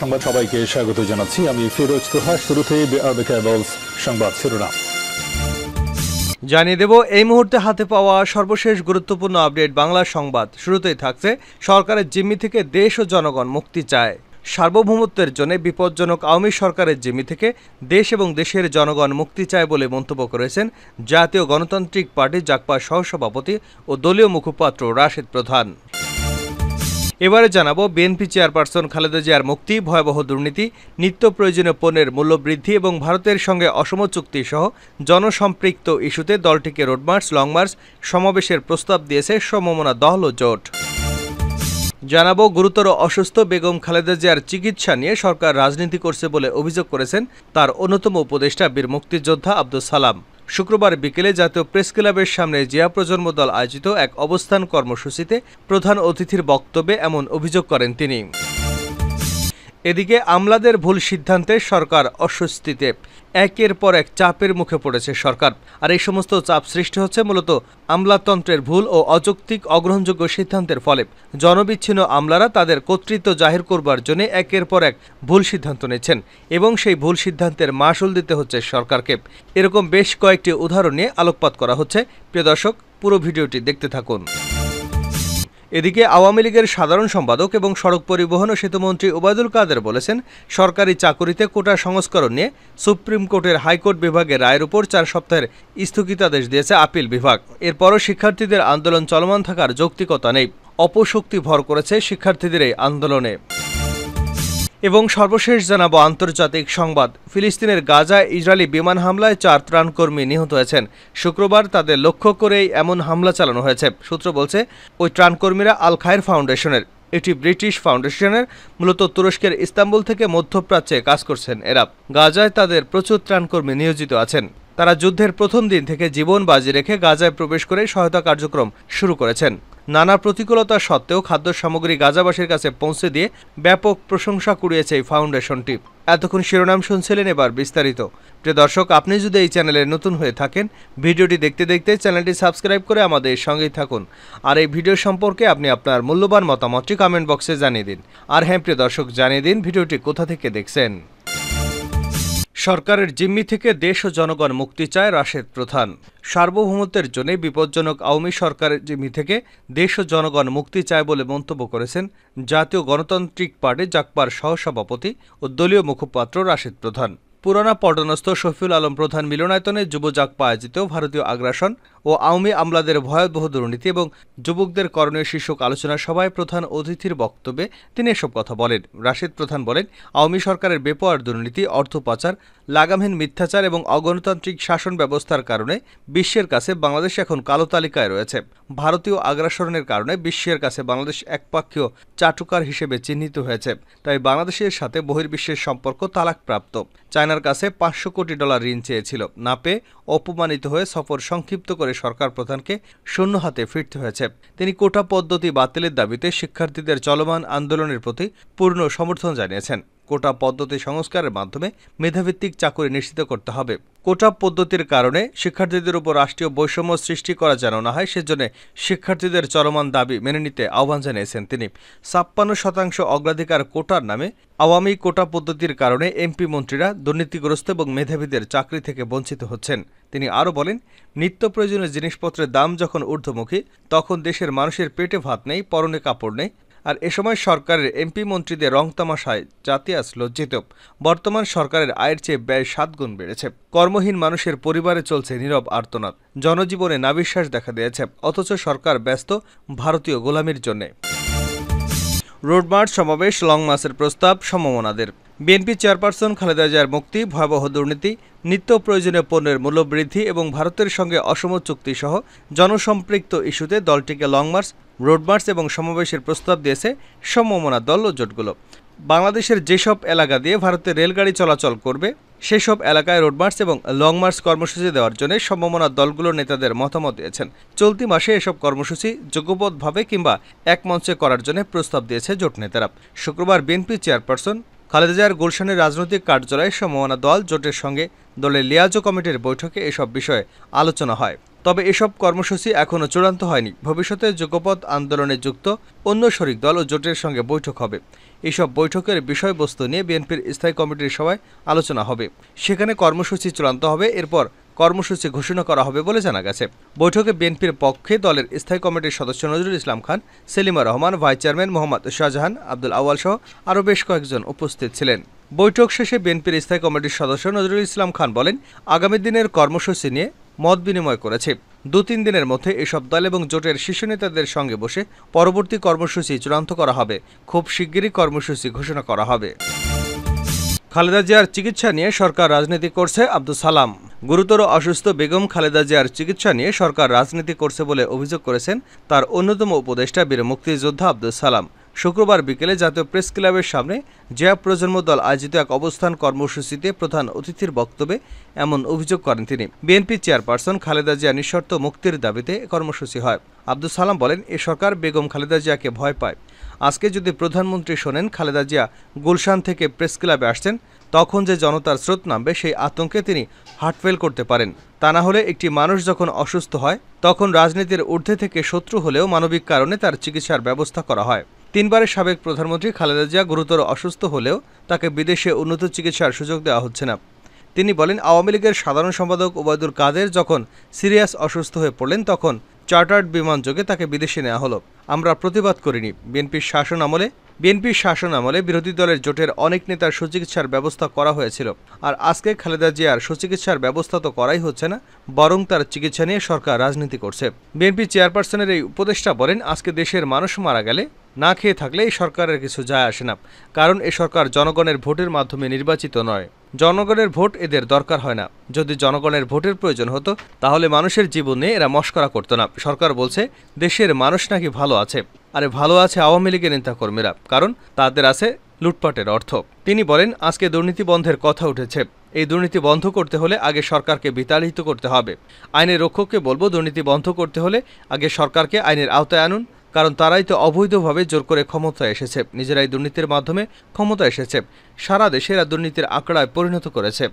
সংবাদ সবাইকে স্বাগত জানাচ্ছি আমি ফিরোজ তোহা। শুরুতে সংবাদ শিরোনাম জানিয়ে দেব এই মুহূর্তে হাতে পাওয়া সর্বশেষ গুরুত্বপূর্ণ আপডেট বাংলা সংবাদ। শুরুতেই থাকছে সরকারের জিম্মি থেকে দেশ ও জনগণ মুক্তি চায়। সার্বভৌমত্বের জন্য বিপজ্জনক আওয়ামী সরকারের জিম্মি থেকে দেশ এবং দেশের জনগণ মুক্তি চায় বলে মন্তব্য করেছেন জাতীয় গণতান্ত্রিক পার্টি জাগপার সহসভাপতি ও দলীয় মুখপাত্র রাশেদ প্রধান। এবারে জানাবো বিএনপি চেয়ারপারসন খালেদা জিয়ার মুক্তি, ভয়াবহ দুর্নীতি, নিত্য প্রয়োজনীয় পণ্যের মূল্যবৃদ্ধি এবং ভারতের সঙ্গে অসম চুক্তি সহ জনসম্পৃক্ত ইস্যুতে দলটিকে রোডমার্চ, লংমার্চ সমাবেশের প্রস্তাব দিয়েছে সমমনা দল ও জোট। জানাবো গুরুতর অসুস্থ বেগম খালেদা জিয়ার চিকিৎসা নিয়ে সরকার রাজনীতি করছে বলে অভিযোগ করেছেন তার অন্যতম উপদেষ্টা বীর মুক্তিযোদ্ধা আব্দুস সালাম। শুক্রবার বিকেলে জাতীয় প্রেস ক্লাবের সামনে জিয়া প্রজন্ম দল আয়োজিত এক অবস্থান কর্মসূচিতে প্রধান অতিথির বক্তব্যে এমন অভিযোগ করেন তিনি। এদিকে আমলাদের ভুল সিদ্ধান্তে সরকার অস্বস্তিতে। একের পর এক চাপের মুখে পড়েছে সরকার, আর এই সমস্ত চাপ সৃষ্টি হচ্ছে মূলত আমলাতন্ত্রের ভুল ও অযৌক্তিক অগ্রহণযোগ্য সিদ্ধান্তের ফলে। জনবিচ্ছিন্ন আমলারা তাদের কর্তৃত্ব জাহির করবার জন্য একের পর এক ভুল সিদ্ধান্ত নিচ্ছেন এবং সেই ভুল সিদ্ধান্তের মাসুল দিতে হচ্ছে সরকারকে। এরকম বেশ কয়েকটি উদাহরণ নিয়ে আলোকপাত করা হচ্ছে। প্রিয় দর্শক, পুরো ভিডিওটি দেখতে থাকুন। এদিকে আওয়ামী লীগের সাধারণ সম্পাদক এবং সড়ক পরিবহন ও সেতুমন্ত্রী ওবায়দুল কাদের বলেছেন, সরকারি চাকুরিতে কোটা সংস্করণ নিয়ে সুপ্রিম কোর্টের হাইকোর্ট বিভাগের রায়ের উপর 4 সপ্তাহের স্থগিতাদেশ দিয়েছে আপিল বিভাগ। এরপরও শিক্ষার্থীদের আন্দোলন চলমান থাকার যৌক্তিকতা নেই। অপশক্তি ভর করেছে শিক্ষার্থীদের এই আন্দোলনে। এবং সর্বশেষ জানাবো আন্তর্জাতিক সংবাদ। ফিলিস্তিনের গাজায় ইসরায়েলি বিমান হামলায় 4 ত্রাণকর্মী নিহত হয়েছেন। শুক্রবার তাদের লক্ষ্য করেই এমন হামলা চালানো হয়েছে। সূত্র বলছে, ওই ত্রাণকর্মীরা আল খায়ের ফাউন্ডেশনের, এটি ব্রিটিশ ফাউন্ডেশনের, মূলত তুরস্কের ইস্তাম্বুল থেকে মধ্যপ্রাচ্যে কাজ করছেন এরা। গাজায় তাদের প্রচুর ত্রাণকর্মী নিয়োজিত আছেন। তারা যুদ্ধের প্রথম দিন থেকে জীবন বাজি রেখে গাজায় প্রবেশ করে সহায়তা কার্যক্রম শুরু করেছেন। নানা প্রতিকূলতা সত্ত্বেও খাদ্য সামগ্রী গাজাবাসীর কাছে পৌঁছে দিয়ে ব্যাপক প্রশংসা কুড়িয়েছে এই ফাউন্ডেশনটি। এতক্ষণ শিরোনাম শুনছিলেন, এবার বিস্তারিত। প্রিয় দর্শক, আপনি যদি এই চ্যানেলে নতুন হয়ে থাকেন, ভিডিওটি দেখতে দেখতে চ্যানেলটি সাবস্ক্রাইব করে আমাদের সঙ্গেই থাকুন। আর এই ভিডিও সম্পর্কে আপনি আপনার মূল্যবান মতামতটি কমেন্ট বক্সে জানিয়ে দিন। আর হ্যাঁ প্রিয় দর্শক, জানিয়ে দিন ভিডিওটি কোথা থেকে দেখছেন। সরকারের জিম্মি থেকে দেশ ও জনগণ মুক্তি চায় রাশেদ প্রধান। সার্বভৌমত্বের জন্য বিপজ্জনক আওয়ামী সরকারের জিম্মি থেকে দেশ ও জনগণ মুক্তি চায় বলে মন্তব্য করেছেন জাতীয় গণতান্ত্রিক পার্টি জাগপার সহসভাপতি ও দলীয় মুখপাত্র রাশেদ প্রধান। পুরানা পল্টনস্থ শফিউল আলম প্রধান মিলনায়তনে যুব জাগপা আয়োজিত ভারতীয় আগ্রাসন ও আওয়ামী আমলাদের ভয়াবহ দুর্নীতি এবং যুবকদের করণীয় শীর্ষক আলোচনা সভায় প্রধান অতিথির বক্তব্যে তিনি এসব কথা বলেন। রাশেদ প্রধান বলেন, আওয়ামী সরকারের বেপরোয়া দুর্নীতি, অর্থ পাচার, লাগামহীন মিথ্যাচার এবং অগণতান্ত্রিক শাসন ব্যবস্থার কারণে বিশ্বের কাছে বাংলাদেশ এখন কালো তালিকায় রয়েছে। ভারতীয় আগ্রাসনের কারণে বিশ্বের কাছে বাংলাদেশ একপাক্ষীয় চাটুকার হিসেবে চিহ্নিত হয়েছে। তাই বাংলাদেশের সাথে বহির্বিশ্বের সম্পর্ক তালাকপ্রাপ্ত। চায়নার কাছে $500 কোটি ঋণ চেয়েছিল, না পেয়ে অপমানিত হয়ে সফর সংক্ষিপ্ত করে সরকার প্রধানকে শূন্য হাতে ফিরতে হয়েছে। তিনি কোটা পদ্ধতি বাতিলের দাবিতে শিক্ষার্থীদের চলমান আন্দোলনের প্রতি পূর্ণ সমর্থন জানিয়েছেন। কোটা পদ্ধতি সংস্কারের মাধ্যমে মেধাভিত্তিক চাকরি নিশ্চিত করতে হবে। কোটা পদ্ধতির কারণে শিক্ষার্থীদের উপর রাষ্ট্রীয় বৈষম্য সৃষ্টি করা যেন না হয়, সেজন্য শিক্ষার্থীদের চলমান দাবি মেনে নিতে আহ্বান জানিয়েছেন তিনি। 56% অগ্রাধিকার কোটার নামে আওয়ামী কোটা পদ্ধতির কারণে এমপি মন্ত্রীরা দুর্নীতিগ্রস্ত এবং মেধাবীদের চাকরি থেকে বঞ্চিত হচ্ছেন। তিনি আরও বলেন, নিত্য প্রয়োজনীয় জিনিসপত্রের দাম যখন ঊর্ধ্বমুখী, তখন দেশের মানুষের পেটে ভাত নেই, পরনে কাপড় নেই। আর এ সময় সরকারের এমপি মন্ত্রীদের রং তামাশায় জাতি আজ লজ্জিত। বর্তমান সরকারের আয়ের চেয়ে ব্যয় 7 গুণ বেড়েছে। কর্মহীন মানুষের পরিবারে চলছে নীরব আর্তনাদ। জনজীবনে নাবিশ্বাস দেখা দিয়েছে, অথচ সরকার ব্যস্ত ভারতীয় গোলামির জন্যে। রোডমার্চ, সমাবেশ, লং মার্চের প্রস্তাব সমমনাদের। বিএনপি চেয়ারপারসন খালেদা জিয়ার মুক্তি, ভয়াবহ দুর্নীতি, নিত্য প্রয়োজনীয় পণ্যের মূল্যবৃদ্ধি এবং ভারতের সঙ্গে অসম চুক্তি সহ জনসম্পৃক্ত ইস্যুতে দলটিকে লং মার্চ, রোডমার্চ এবং সমাবেশের প্রস্তাব দিয়েছে সমমনা দল ও জোটগুলো। বাংলাদেশের যেসব এলাকা দিয়ে ভারতের রেলগাড়ি চলাচল করবে, সেসব এলাকায় রোডমার্চ এবং লং মার্চ কর্মসূচি দেওয়ার জন্য সমমনা দলগুলোর নেতাদের মতামত দিয়েছেন। চলতি মাসে এসব কর্মসূচি যুগপৎভাবে কিংবা এক মঞ্চে করার জন্য প্রস্তাব দিয়েছে জোট নেতারা। শুক্রবার বিএনপি চেয়ারপারসন খালেদা জিয়ার গুলশানের রাজনৈতিক কার্যালয়ে সমমনা দল জোটের সঙ্গে দলের লিয়াজো কমিটির বৈঠকে এসব বিষয়ে আলোচনা হয়। তবে এসব কর্মসূচি এখনও চূড়ান্ত হয়নি। ভবিষ্যতে যুগপৎ আন্দোলনে যুক্ত অন্য শরিক দল ও জোটের সঙ্গে বৈঠক হবে। এসব বৈঠকের বিষয়বস্তু নিয়ে বিএনপির স্থায়ী কমিটির সভায় আলোচনা হবে। সেখানে কর্মসূচি চূড়ান্ত হবে, এরপর কর্মসূচি ঘোষণা করা হবে বলে জানা গেছে। বৈঠকে বিএনপির পক্ষে দলের স্থায়ী কমিটির সদস্য নজরুল ইসলাম খান, সেলিমা রহমান, ভাইস চেয়ারম্যান মোহাম্মদ শাহজাহান, আব্দুল আউয়াল সহ আরও বেশ কয়েকজন উপস্থিত ছিলেন। বৈঠক শেষে বিএনপির স্থায়ী কমিটির সদস্য নজরুল ইসলাম খান বলেন, আগামী দিনের কর্মসূচি নিয়ে মত বিনিময় করেছে। 2-3 দিনের মধ্যে এসব দল এবং জোটের শীর্ষ নেতাদের সঙ্গে বসে পরবর্তী কর্মসূচি চূড়ান্ত করা হবে। খুব শিগগিরই কর্মসূচি ঘোষণা করা হবে। খালেদা জিয়ার চিকিৎসা নিয়ে সরকার রাজনীতি করছে, আব্দুল সালাম। গুরুতর অসুস্থ বেগম খালেদা জিয়ার চিকিৎসা নিয়ে সরকার রাজনীতি করছে বলে অভিযোগ করেছেন তার অন্যতম উপদেষ্টা বীর মুক্তিযোদ্ধা আব্দুল সালাম। শুক্রবার বিকেলে জাতীয় প্রেস ক্লাবের সামনে জিয়া প্রজন্ম দল আয়োজিত এক অবস্থান কর্মসূচিতে প্রধান অতিথির বক্তব্যে এমন অভিযোগ করেন তিনি। বিএনপি চেয়ারপারসন খালেদা জিয়া নিঃশর্ত মুক্তির দাবিতে কর্মসূচি হয়। আব্দুল সালাম বলেন, এ সরকার বেগম খালেদা জিয়াকে ভয় পায়। আজকে যদি প্রধানমন্ত্রী শোনেন খালেদা জিয়া গুলশান থেকে প্রেস ক্লাবে আসছেন, তখন যে জনতার স্রোত নামবে সেই আতঙ্কে তিনি হার্টফেল করতে পারেন। তা না হলে একটি মানুষ যখন অসুস্থ হয় তখন রাজনীতির ঊর্ধ্বে থেকে শত্রু হলেও মানবিক কারণে তার চিকিৎসার ব্যবস্থা করা হয়। 3 বারের সাবেক প্রধানমন্ত্রী খালেদা জিয়া গুরুতর অসুস্থ হলেও তাকে বিদেশে উন্নত চিকিৎসার সুযোগ দেওয়া হচ্ছে না। তিনি বলেন, আওয়ামী লীগের সাধারণ সম্পাদক ওবায়দুল কাদের যখন সিরিয়াস অসুস্থ হয়ে পড়লেন তখন চার্টার্ড বিমান যোগে তাকে বিদেশে নেওয়া হলো। আমরা প্রতিবাদ করিনি। বিএনপির শাসন আমলে বিরোধী দলের জোটের অনেক নেতার সুচিকিৎসার ব্যবস্থা করা হয়েছিল। আর আজকে খালেদা জিয়ার সুচিকিৎসার ব্যবস্থা তো করাই হচ্ছে না, বরং তার চিকিৎসা নিয়ে সরকার রাজনীতি করছে। বিএনপি চেয়ারপারসনের এই উপদেষ্টা বলেন, আজকে দেশের মানুষ মারা গেলে না খেয়ে থাকলে এই সরকারের কিছু যায় আসে না, কারণ এ সরকার জনগণের ভোটের মাধ্যমে নির্বাচিত নয়। জনগণের ভোট এদের দরকার হয় না। যদি জনগণের ভোটের প্রয়োজন হতো তাহলে মানুষের জীবন নিয়ে এরা মশকরা করতো না। সরকার বলছে দেশের মানুষ নাকি ভালো আছে। আরে ভালো আছে আওয়ামী লীগের নেতাকর্মীরা, কারণ তাদের আছে লুটপাটের অর্থ। তিনি বলেন, আজকে দুর্নীতি বন্ধের কথা উঠেছে। এই দুর্নীতি বন্ধ করতে হলে আগে সরকারকে বিতাড়িত করতে হবে। আইনের রক্ষককে বলবো, দুর্নীতি বন্ধ করতে হলে আগে সরকারকে আইনের আওতায় আনুন, কারণ তারাই তো অবৈধভাবে জোর করে ক্ষমতায় এসেছে, নিজেরাই দুর্নীতির মাধ্যমে ক্ষমতা এসেছে, সারা দেশে এরা দুর্নীতির আঁকড়ায় পরিণত করেছে।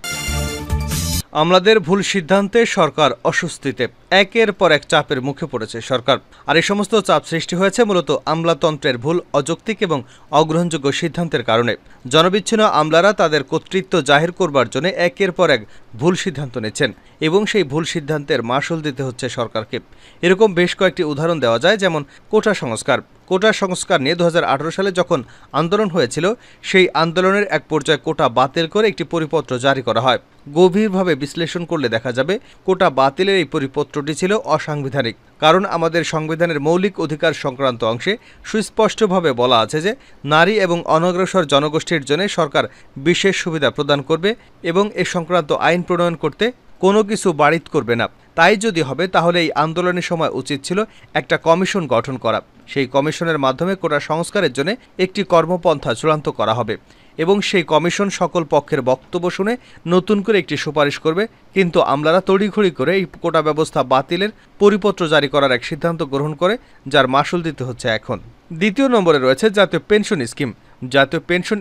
আমলাদের ভুল সিদ্ধান্তে সরকার অস্বস্তিতে, একের পর এক চাপের মুখে পড়েছে সরকার। আর এই সমস্ত চাপ সৃষ্টি হয়েছে মূলত আমলাতন্ত্রের ভুল, অযৌক্তিক এবং অগ্রহণযোগ্য সিদ্ধান্তের কারণে। জনবিচ্ছিন্ন আমলারা তাদের কর্তৃত্ব জাহির করবার জন্য একের পর এক ভুল সিদ্ধান্ত নিচ্ছেন এবং সেই ভুল সিদ্ধান্তের মাসুল দিতে হচ্ছে সরকারকে। এরকম বেশ কয়েকটি উদাহরণ দেওয়া যায়, যেমন কোটা সংস্কার নিয়ে 2018 সালে যখন আন্দোলন হয়েছিল, সেই আন্দোলনের এক পর্যায়ে কোটা বাতিল করে একটি পরিপত্র জারি করা হয়। গভীরভাবে বিশ্লেষণ করলে দেখা যাবে কোটা বাতিলের এই পরিপত্রটি ছিল অসাংবিধানিক, কারণ আমাদের সংবিধানের মৌলিক অধিকার সংক্রান্ত অংশে সুস্পষ্টভাবে বলা আছে যে নারী এবং অনগ্রসর জনগোষ্ঠীর জন্য সরকার বিশেষ সুবিধা প্রদান করবে এবং এ সংক্রান্ত আইন প্রণয়ন করতে কোনো কিছু বারিত করবে না। তাই যদি হবে তাহলে এই আন্দোলনের সময় উচিত ছিল একটা কমিশন গঠন করা। সেই কমিশনের মাধ্যমে কোটা সংস্কারের জন্য একটি কর্মপন্থা চূড়ান্ত করা হবে এবং সেই কমিশন সকল পক্ষের বক্তব্য শুনে নতুন করে একটি সুপারিশ করবে। কিন্তু আমলারা তড়িঘড়ি করে এই কোটা ব্যবস্থা বাতিলের পরিপত্র জারি করার এক সিদ্ধান্ত গ্রহণ করে, যার মাসুল দিতে হচ্ছে এখন। দ্বিতীয় নম্বরে রয়েছে জাতীয় পেনশন স্কিম। জাতীয় পেনশন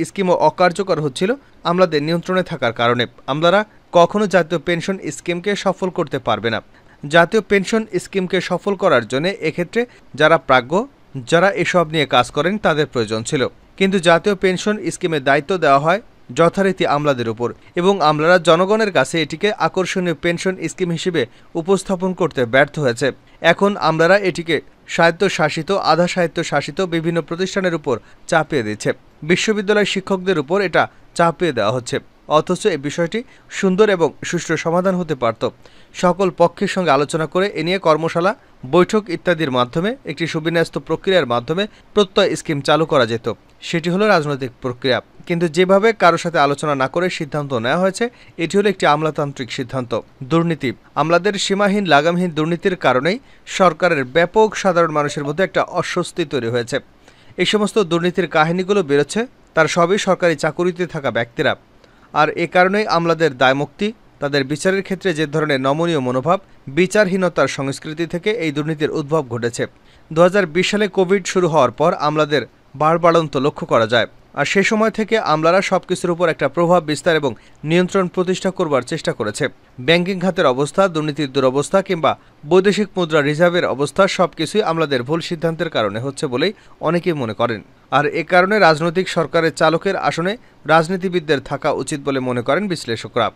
স্কিমও অকার্যকর হচ্ছিল আমলাদের নিয়ন্ত্রণে থাকার কারণে। আমলারা কখনো জাতীয় পেনশন স্কিমকে সফল করতে পারবে না। জাতীয় পেনশন স্কিমকে সফল করার জন্য এক্ষেত্রে যারা প্রাজ্ঞ, যারা এসব নিয়ে কাজ করেন তাদের প্রয়োজন ছিল, কিন্তু জাতীয় পেনশন স্কিমের দায়িত্ব দেওয়া হয় যথারীতি আমলাদের উপর এবং আমলারা জনগণের কাছে এটিকে আকর্ষণীয় পেনশন স্কিম হিসেবে উপস্থাপন করতে ব্যর্থ হয়েছে। এখন আমলারা এটিকে স্বায়ত্তশাসিত, আধা স্বায়ত্তশাসিত বিভিন্ন প্রতিষ্ঠানের উপর চাপিয়ে দিচ্ছে। বিশ্ববিদ্যালয় শিক্ষকদের উপর এটা চাপিয়ে দেওয়া হচ্ছে, অথচ এই বিষয়টি সুন্দর এবং সুষ্ঠু সমাধান হতে পারত। সকল পক্ষের সঙ্গে আলোচনা করে এ নিয়ে কর্মশালা, বৈঠক ইত্যাদির মাধ্যমে একটি সুবিন্যস্ত প্রক্রিয়ার মাধ্যমে প্রত্যয় স্কিম চালু করা যেত। সেটি হলো রাজনৈতিক প্রক্রিয়া। কিন্তু যেভাবে কারোর সাথে আলোচনা না করে সিদ্ধান্ত নেওয়া হয়েছে, এটি হলো একটি আমলাতান্ত্রিক সিদ্ধান্ত। দুর্নীতি, আমলাদের সীমাহীন লাগামহীন দুর্নীতির কারণেই সরকারের ব্যাপক সাধারণ মানুষের মধ্যে একটা অস্বস্তি তৈরি হয়েছে। এই সমস্ত দুর্নীতির কাহিনীগুলো বেরোচ্ছে, তার সবই সরকারি চাকুরিতে থাকা ব্যক্তিরা। আর এ কারণেই আমলাদের দায়মুক্তি, তাদের বিচারের ক্ষেত্রে যে ধরনের নমনীয় মনোভাব, বিচারহীনতার সংস্কৃতি থেকে এই দুর্নীতির উদ্ভব ঘটেছে। 2020 সালে কোভিড শুরু হওয়ার পর আমলাদের বাড়বাড়ন্ত লক্ষ্য করা যায়। আর সে সময় থেকে আমলারা সবকিছুর উপর একটা প্রভাব বিস্তার এবং নিয়ন্ত্রণ প্রতিষ্ঠা করবার চেষ্টা করেছে। ব্যাংকিং খাতের অবস্থা, দুর্নীতির দুরবস্থা কিংবা বৈদেশিক মুদ্রা রিজার্ভের অবস্থা সবকিছুই আমলাদের ভুল সিদ্ধান্তের কারণে হচ্ছে বলেই অনেকেই মনে করেন। আর এ কারণে রাজনৈতিক সরকারের চালকের আসনে রাজনীতিবিদদের থাকা উচিত বলে মনে করেন বিশ্লেষকরা।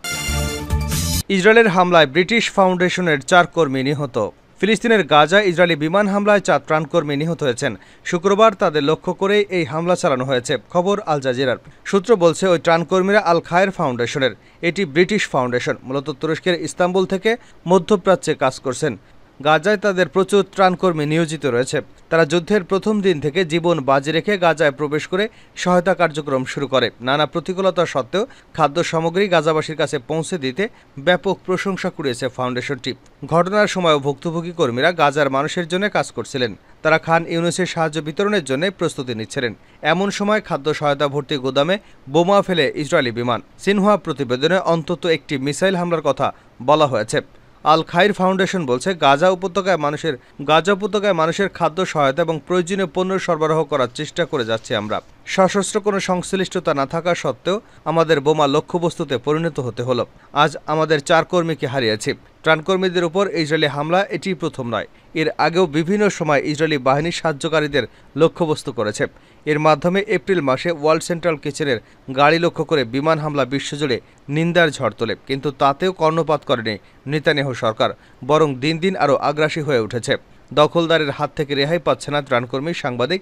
ইসরায়েলের হামলায় ব্রিটিশ ফাউন্ডেশনের 4 কর্মী নিহত। ফিলিস্তিনের গাজায় ইসরায়েলি বিমান হামলায় 4 ত্রাণকর্মী নিহত হয়েছেন। শুক্রবার তাদের লক্ষ্য করেই এই হামলা চালানো হয়েছে, খবর আল জাজিরার। সূত্র বলছে ওই ত্রাণকর্মীরা আল খায়ের ফাউন্ডেশনের। এটি ব্রিটিশ ফাউন্ডেশন, মূলত তুরস্কের ইস্তাম্বুল থেকে মধ্যপ্রাচ্যে কাজ করছেন। গাজায় তাদের প্রচুর ত্রাণকর্মী নিয়োজিত রয়েছে। তারা যুদ্ধের প্রথম দিন থেকে জীবন বাজি রেখে গাজায় প্রবেশ করে সহায়তা কার্যক্রম শুরু করে। নানা প্রতিকূলতা সত্ত্বেও খাদ্য সামগ্রী গাজাবাসীর কাছে পৌঁছে দিতে ব্যাপক প্রশংসা কুড়িয়েছে ফাউন্ডেশনটি। ঘটনার সময়ও ভুক্তভোগী কর্মীরা গাজার মানুষের জন্য কাজ করছিলেন। তারা খান ইউনুসের সাহায্য বিতরণের জন্য প্রস্তুতি নিচ্ছিলেন। এমন সময় খাদ্য সহায়তা ভর্তি গুদামে বোমা ফেলে ইসরায়েলি বিমান। সিনহুয়া প্রতিবেদনে অন্তত একটি মিসাইল হামলার কথা বলা হয়েছে। আল খাইর ফাউন্ডেশন বলছে, গাজা উপত্যকায় মানুষের খাদ্য সহায়তা এবং প্রয়োজনীয় পণ্য সরবরাহ করার চেষ্টা করে যাচ্ছি আমরা। সশস্ত্র কোনো সংশ্লিষ্টতা না থাকা সত্ত্বেও আমাদের বোমা লক্ষ্যবস্তুতে পরিণত হতে হলো। আজ আমাদের 4 কর্মীকে হারিয়েছি। ত্রাণকর্মীদের উপর ইসরায়েলি হামলা এটি প্রথম নয়। এর আগেও বিভিন্ন সময় ইসরায়েলি বাহিনী সাহায্যকারীদের লক্ষ্যবস্তু করেছে। এর মাধ্যমে এপ্রিল মাসে ওয়ার্ল্ড সেন্ট্রাল কিচেনের গাড়ি লক্ষ্য করে বিমান হামলা বিশ্বজুড়ে নিন্দার ঝড় তোলে। কিন্তু তাতেও কর্ণপাত করেনি নেতানিয়াহু সরকার, বরং দিন দিন আরও আগ্রাসী হয়ে উঠেছে। দখলদারের হাত থেকে রেহাই পাচ্ছে না ত্রাণকর্মী, সাংবাদিক